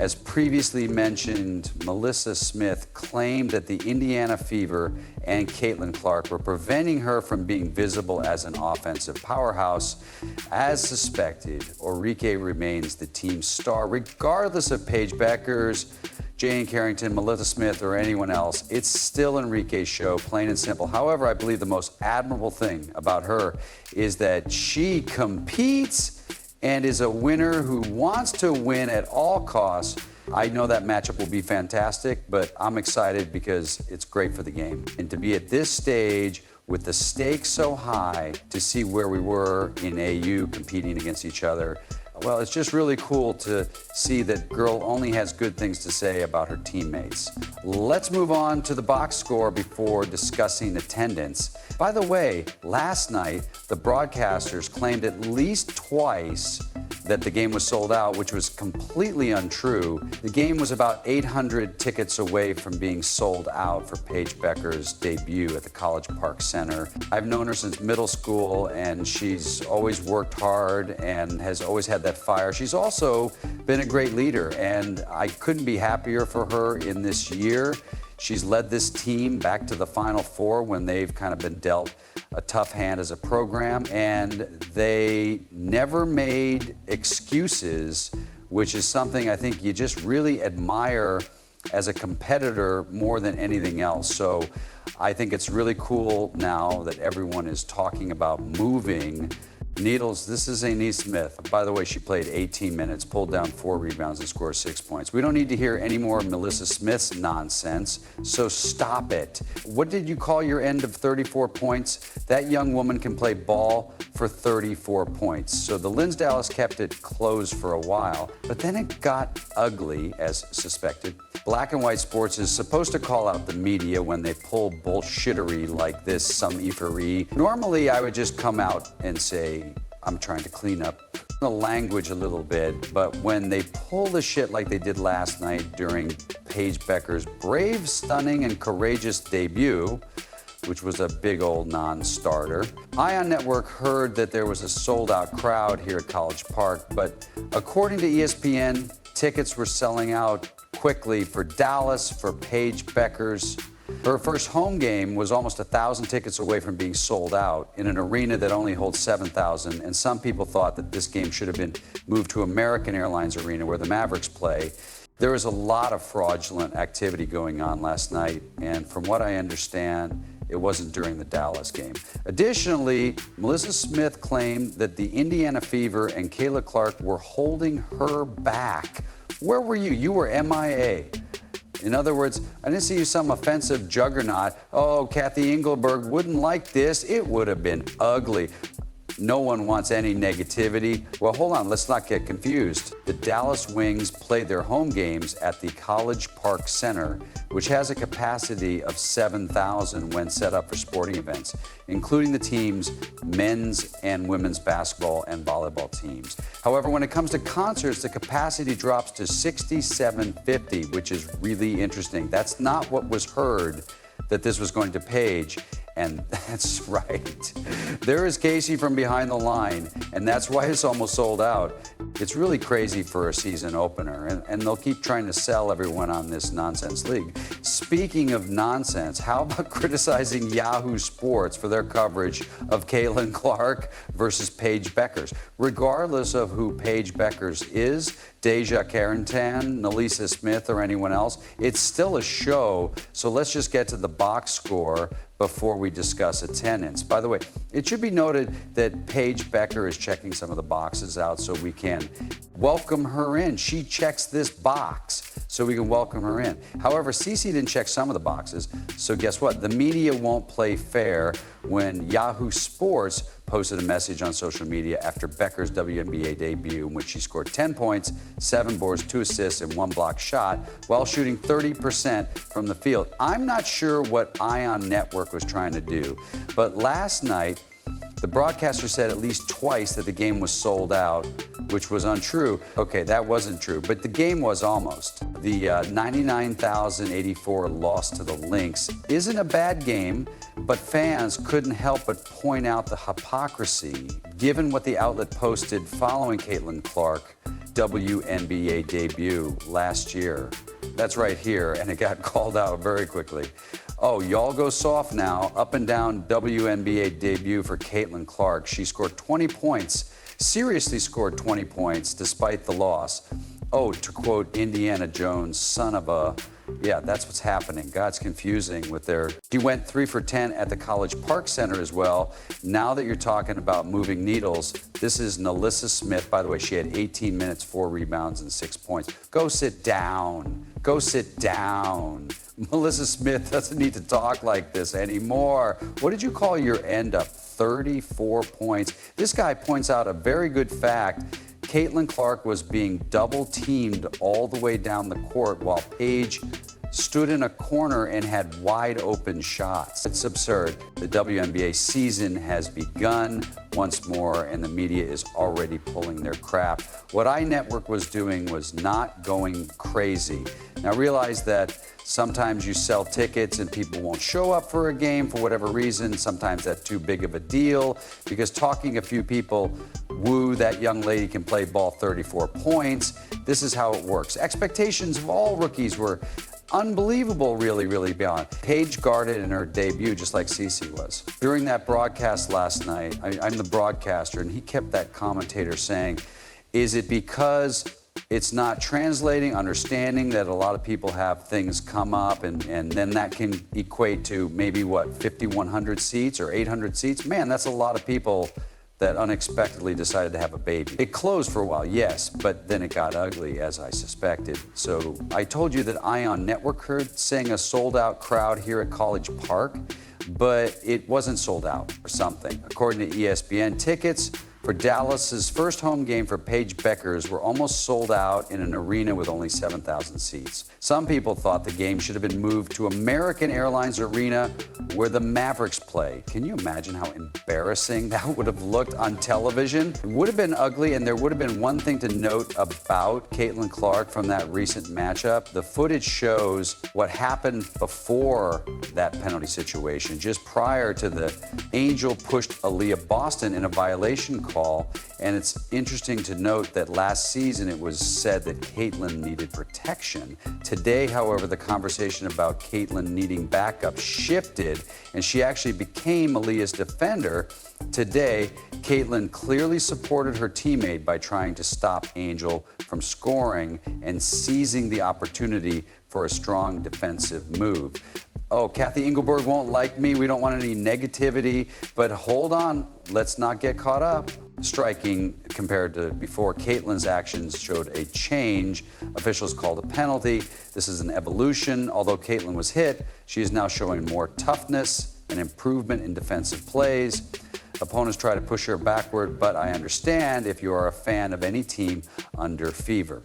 As previously mentioned, Melissa Smith claimed that the Indiana Fever and Caitlin Clark were preventing her from being visible as an offensive powerhouse. As suspected, Enrique remains the team's star, regardless of Paige Bueckers, Jane Carrington, Melissa Smith, or anyone else. It's still Enrique's show, plain and simple. However, I believe the most admirable thing about her is that she competes and is a winner who wants to win at all costs. I know that matchup will be fantastic, but I'm excited because it's great for the game. And to be at this stage with the stakes so high, to see where we were in AU competing against each other, well, it's just really cool to see that girl only has good things to say about her teammates. Let's move on to the box score before discussing attendance. By the way, last night, the broadcasters claimed at least twice that the game was sold out, which was completely untrue. The game was about 800 tickets away from being sold out for Paige Bueckers' debut at the College Park Center. I've known her since middle school, and she's always worked hard and has always had that fire. She's also been a great leader, and I couldn't be happier for her in this year. She's led this team back to the Final Four when they've kind of been dealt a tough hand as a program, and they never made excuses, which is something I think you just really admire as a competitor more than anything else. So I think it's really cool now that everyone is talking about moving needles. This is Anice Smith. By the way, she played 18 minutes, pulled down 4 rebounds, and scored 6 points. We don't need to hear any more Melissa Smith's nonsense, so stop it. What did you call your end of 34 points? That young woman can play ball for 34 points. So the Linz Dallas kept it closed for a while, but then it got ugly, as suspected. Black and White Sports is supposed to call out the media when they pull bullshittery like this, some effery. Normally, I would just come out and say, I'm trying to clean up the language a little bit, but when they pull the shit like they did last night during Paige Bueckers' brave, stunning, and courageous debut, which was a big old non-starter. Ion Network heard that there was a sold-out crowd here at College Park, but according to ESPN, tickets were selling out quickly for Dallas, for Paige Bueckers. Her first home game was almost 1,000 tickets away from being sold out in an arena that only holds 7,000, and some people thought that this game should have been moved to American Airlines Arena where the Mavericks play. There was a lot of fraudulent activity going on last night, and from what I understand, it wasn't during the Dallas game. Additionally, Melissa Smith claimed that the Indiana Fever and Caitlin Clark were holding her back. Where were you? You were MIA. In other words, I didn't see you some offensive juggernaut. Oh, Kathy Engelberg wouldn't like this. It would have been ugly. No one wants any negativity. Well, hold on, let's not get confused. The Dallas Wings played their home games at the College Park Center, which has a capacity of 7,000 when set up for sporting events, including the team's men's and women's basketball and volleyball teams. However, when it comes to concerts, the capacity drops to 6,750, which is really interesting. That's not what was heard that this was going to Paige. And that's right. There is Casey from behind the line, and that's why it's almost sold out. It's really crazy for a season opener, and they'll keep trying to sell everyone on this nonsense league. Speaking of nonsense, how about criticizing Yahoo Sports for their coverage of Caitlin Clark versus Paige Bueckers? Regardless of who Paige Bueckers is, Deja Carrington, Melissa Smith, or anyone else, it's still a show, so let's just get to the box score before we discuss attendance. By the way, it should be noted that Paige Bueckers is checking some of the boxes out so we can welcome her in. She checks this box so we can welcome her in. However, Cece didn't check some of the boxes, so guess what? The media won't play fair when Yahoo Sports posted a message on social media after Bueckers' WNBA debut in which she scored 10 points, 7 boards, 2 assists, and 1 block shot while shooting 30% from the field. I'm not sure what Ion Network was trying to do, but last night, the broadcaster said at least twice that the game was sold out, which was untrue. Okay, that wasn't true, but the game was almost. The 99,084 loss to the Lynx isn't a bad game, but fans couldn't help but point out the hypocrisy, given what the outlet posted following Caitlin Clark WNBA debut last year. That's right here, and it got called out very quickly. Oh, y'all go soft now. Up and down WNBA debut for Caitlin Clark. She scored 20 points, seriously scored 20 points despite the loss. Oh, to quote Indiana Jones, son of a... Yeah, that's what's happening. God's confusing with their... He went 3 for 10 at the College Park Center as well. Now that you're talking about moving needles, this is Melissa Smith. By the way, she had 18 minutes, 4 rebounds, and 6 points. Go sit down. Go sit down. Melissa Smith doesn't need to talk like this anymore. What did you call your end up? 34 points. This guy points out a very good fact. Caitlin Clark was being double-teamed all the way down the court while Paige stood in a corner and had wide-open shots. It's absurd. The WNBA season has begun once more, and the media is already pulling their crap. What iNetwork was doing was not going crazy. Now realize that sometimes you sell tickets and people won't show up for a game for whatever reason. Sometimes that's too big of a deal because talking a few people, woo, that young lady can play ball 34 points. This is how it works. Expectations of all rookies were unbelievable, really beyond. Paige guarded in her debut just like Cece was. During that broadcast last night, I'm the broadcaster, and he kept that commentator saying, is it because it's not translating, understanding that a lot of people have things come up and then that can equate to maybe, what, 5,100 seats or 800 seats? Man, that's a lot of people that unexpectedly decided to have a baby. It closed for a while, yes, but then it got ugly, as I suspected. So I told you that Ion Network heard saying a sold-out crowd here at College Park, but it wasn't sold out or something. According to ESPN, tickets for Dallas's first home game for Paige Bueckers were almost sold out in an arena with only 7,000 seats. Some people thought the game should have been moved to American Airlines Arena where the Mavericks play. Can you imagine how embarrassing that would have looked on television? It would have been ugly, and there would have been one thing to note about Caitlin Clark from that recent matchup. The footage shows what happened before that penalty situation, just prior to the Angel pushed Aaliyah Boston in a violation call. And it's interesting to note that last season it was said that Caitlin needed protection. Today, however, the conversation about Caitlin needing backup shifted, and she actually became Aaliyah's defender. Today, Caitlin clearly supported her teammate by trying to stop Angel from scoring and seizing the opportunity for a strong defensive move. Oh, Kathy Engelberg won't like me. We don't want any negativity. But hold on, let's not get caught up. Striking compared to before, Caitlin's actions showed a change. Officials called a penalty. This is an evolution. Although Caitlin was hit, she is now showing more toughness and improvement in defensive plays. Opponents try to push her backward, but I understand if you are a fan of any team under fever.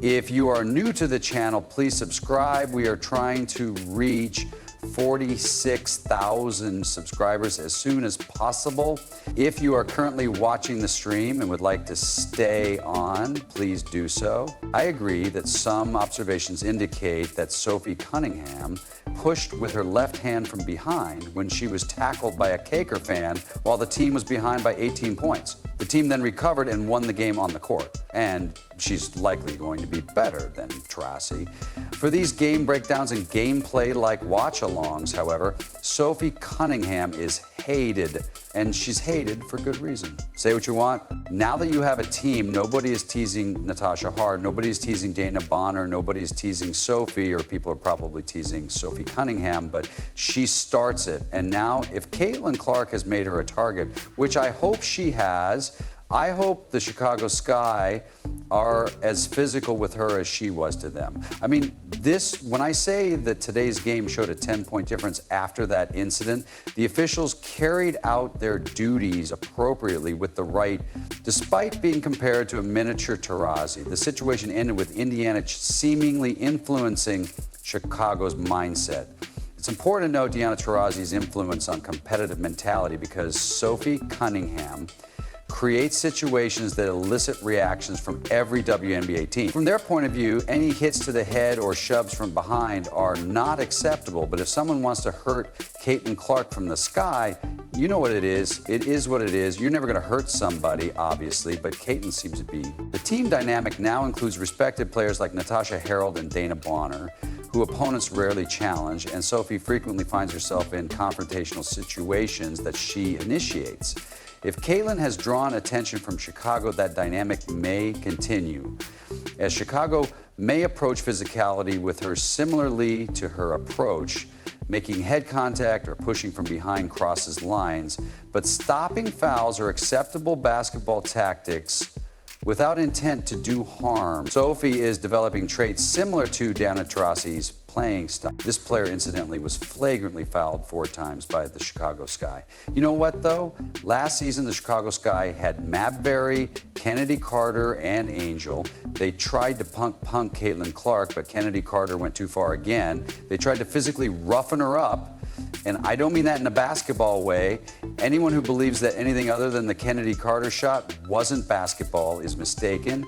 If you are new to the channel, please subscribe. We are trying to reach 46,000 subscribers as soon as possible. If you are currently watching the stream and would like to stay on, please do so. I agree that some observations indicate that Sophie Cunningham pushed with her left hand from behind when she was tackled by a Caker fan while the team was behind by 18 points. The team then recovered and won the game on the court. And she's likely going to be better than Taurasi. For these game breakdowns and gameplay-like watch-alongs, however, Sophie Cunningham is hated, and she's hated for good reason. Say what you want. Now that you have a team, nobody is teasing Natasha Hard, nobody is teasing Dana Bonner, nobody is teasing Sophie, or people are probably teasing Sophie Cunningham, but she starts it. And now, if Caitlin Clark has made her a target, which I hope she has, I hope the Chicago Sky are as physical with her as she was to them. I mean, when I say that today's game showed a 10-point difference after that incident, the officials carried out their duties appropriately with the right, despite being compared to a miniature Taurasi. The situation ended with Indiana seemingly influencing Chicago's mindset. It's important to note Diana Taurasi's influence on competitive mentality because Sophie Cunningham create situations that elicit reactions from every WNBA team. From their point of view, any hits to the head or shoves from behind are not acceptable, but if someone wants to hurt Caitlin Clark from the sky, You know what it is. It is what it is. You're never going to hurt somebody, obviously, but Caitlin seems to be. The team dynamic now includes respected players like Natasha Harreld and Dana Bonner, who opponents rarely challenge, and Sophie frequently finds herself in confrontational situations that she initiates. If Caitlin has drawn attention from Chicago, that dynamic may continue, as Chicago may approach physicality with her similarly to her approach, making head contact or pushing from behind crosses lines, but stopping fouls are acceptable basketball tactics without intent to do harm. Sophie is developing traits similar to Diana Taurasi's playing style. This player, incidentally, was flagrantly fouled 4 times by the Chicago Sky. You know what, though? Last season, the Chicago Sky had Mabberry, Kennedy Carter, and Angel. They tried to punk Caitlin Clark, but Kennedy Carter went too far again. They tried to physically roughen her up, and I don't mean that in a basketball way. Anyone who believes that anything other than the Kennedy Carter shot wasn't basketball is mistaken,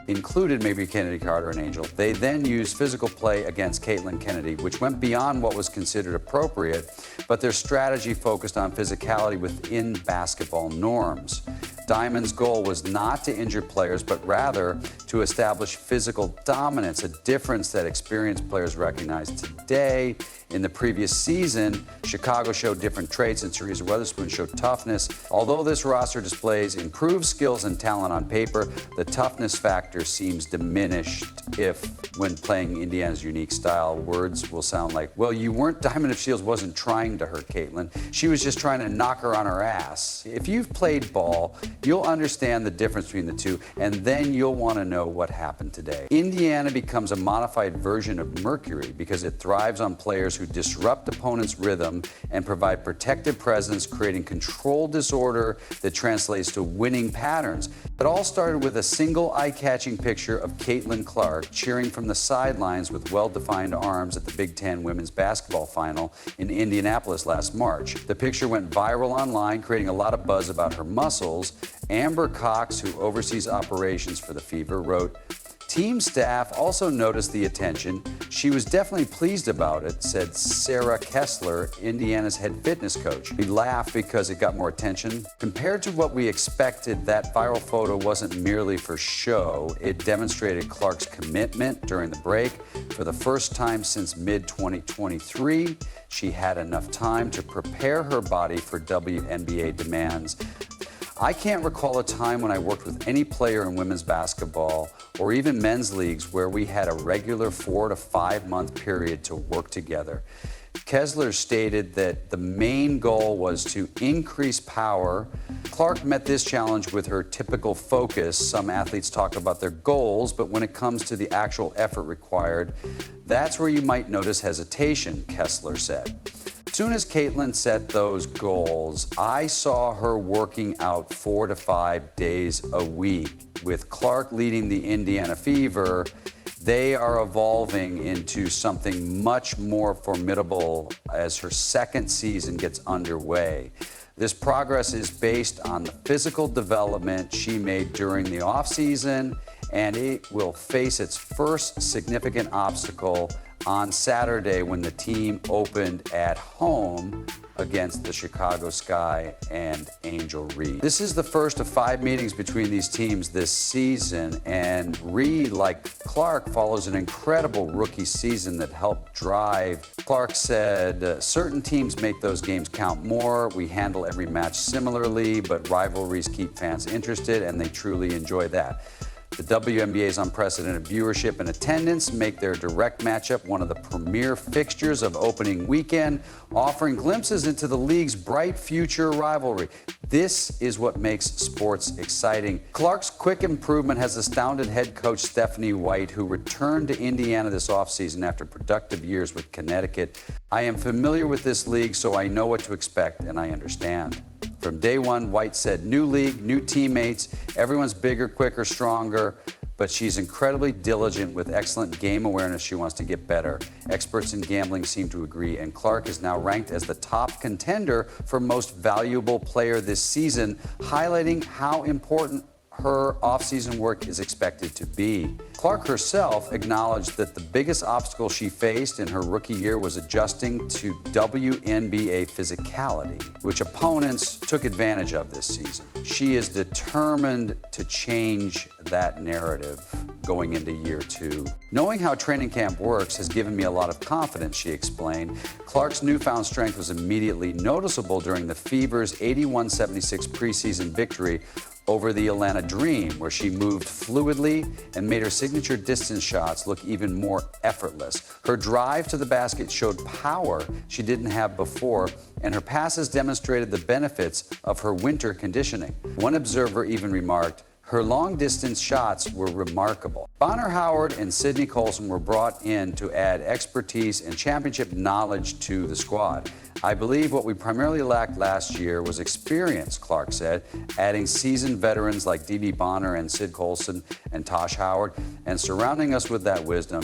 included maybe Kennedy Carter and Angel. They then used physical play against Caitlin Kennedy, which went beyond what was considered appropriate, but their strategy focused on physicality within basketball norms. Diamond's goal was not to injure players, but rather to establish physical dominance, a difference that experienced players recognize today. In the previous season, Chicago showed different traits, and Teresa Weatherspoon showed toughness. Although this roster displays improved skills and talent on paper, the toughness factor seems diminished if, when playing Indiana's unique style, words will sound like, well, you weren't Diamond if Shields wasn't trying to hurt Caitlin. She was just trying to knock her on her ass. If you've played ball, you'll understand the difference between the two, and then you'll want to know what happened today. Indiana becomes a modified version of Mercury because it thrives on players who disrupt opponents' rhythm and provide protective presence, creating controlled disorder that translates to winning patterns. It all started with a single eye-catching picture of Caitlin Clark cheering from the sidelines with well-defined arms at the Big Ten women's basketball final in Indianapolis last March. The picture went viral online, creating a lot of buzz about her muscles. Amber Cox, who oversees operations for the Fever, wrote, "Team staff also noticed the attention. She was definitely pleased about it," said Sarah Kessler, Indiana's head fitness coach. "We laughed because it got more attention. Compared to what we expected, that viral photo wasn't merely for show. It demonstrated Clark's commitment during the break. For the first time since mid-2023, she had enough time to prepare her body for WNBA demands. I can't recall a time when I worked with any player in women's basketball or even men's leagues where we had a regular 4 to 5 month period to work together." Kessler stated that the main goal was to increase power. Clark met this challenge with her typical focus. Some athletes talk about their goals, but when it comes to the actual effort required, that's where you might notice hesitation, Kessler said. As soon as Caitlin set those goals, I saw her working out 4 to 5 days a week. With Clark leading the Indiana Fever, they are evolving into something much more formidable as her second season gets underway. This progress is based on the physical development she made during the offseason, and it will face its first significant obstacle on Saturday when the team opened at home against the Chicago Sky and Angel Reed. This is the first of 5 meetings between these teams this season, and Reed, like Clark, follows an incredible rookie season that helped drive. Clark said, "Certain teams make those games count more. We handle every match similarly, but rivalries keep fans interested, and they truly enjoy that. The WNBA's unprecedented viewership and attendance make their direct matchup one of the premier fixtures of opening weekend, offering glimpses into the league's bright future rivalry. This is what makes sports exciting." Clark's quick improvement has astounded head coach Stephanie White, who returned to Indiana this offseason after productive years with Connecticut. "I am familiar with this league, so I know what to expect, and I understand." From day one, White said, "New league, new teammates, everyone's bigger, quicker, stronger, but she's incredibly diligent with excellent game awareness. She wants to get better." Experts in gambling seem to agree, and Clark is now ranked as the top contender for most valuable player this season, highlighting how important her off-season work is expected to be. Clark herself acknowledged that the biggest obstacle she faced in her rookie year was adjusting to WNBA physicality, which opponents took advantage of this season. She is determined to change that narrative going into year 2. Knowing how training camp works has given me a lot of confidence, she explained. Clark's newfound strength was immediately noticeable during the Fever's 81-76 preseason victory over the Atlanta Dream, where she moved fluidly and made her signature distance shots look even more effortless. Her drive to the basket showed power she didn't have before, and her passes demonstrated the benefits of her winter conditioning. One observer even remarked, her long-distance shots were remarkable. Bonner Howard and Sydney Colson were brought in to add expertise and championship knowledge to the squad. I believe what we primarily lacked last year was experience, Clark said, adding seasoned veterans like D.B. Bonner and Sid Colson and Tosh Howard, and surrounding us with that wisdom.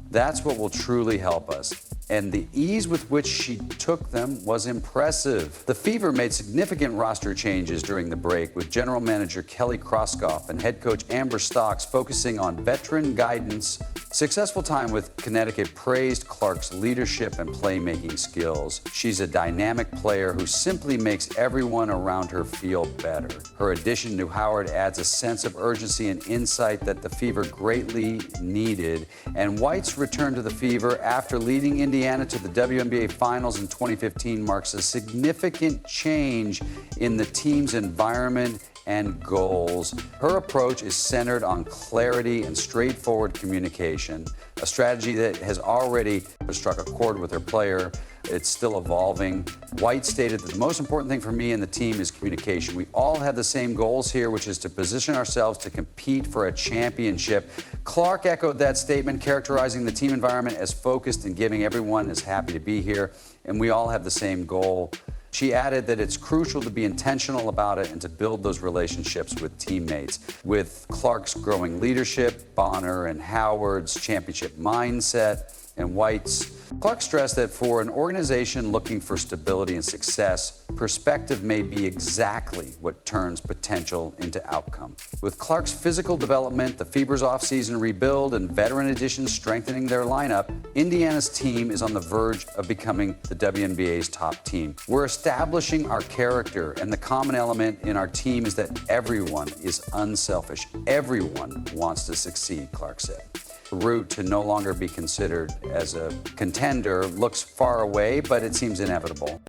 That's what will truly help us. And the ease with which she took them was impressive. The Fever made significant roster changes during the break, with general manager Kelly Kroskoff and head coach Amber Stocks focusing on veteran guidance. Successful time with Connecticut praised Clark's leadership and playmaking skills. She's a dynamic player who simply makes everyone around her feel better. Her addition to Howard adds a sense of urgency and insight that the Fever greatly needed. And White's return to the Fever after leading Indiana to the WNBA Finals in 2015 marks a significant change in the team's environment and goals. Her approach is centered on clarity and straightforward communication, a strategy that has already struck a chord with her player. It's still evolving. White stated that the most important thing for me and the team is communication. We all have the same goals here, which is to position ourselves to compete for a championship. Clark echoed that statement, characterizing the team environment as focused and giving everyone is happy to be here, and we all have the same goal. She added that it's crucial to be intentional about it and to build those relationships with teammates. With Clark's growing leadership, Bonner and Howard's championship mindset, and White's, Clark stressed that for an organization looking for stability and success, perspective may be exactly what turns potential into outcome. With Clark's physical development, the Fever's offseason rebuild, and veteran additions strengthening their lineup, Indiana's team is on the verge of becoming the WNBA's top team. We're establishing our character, and the common element in our team is that everyone is unselfish. Everyone wants to succeed, Clark said. The route to no longer be considered as a contender looks far away, but it seems inevitable.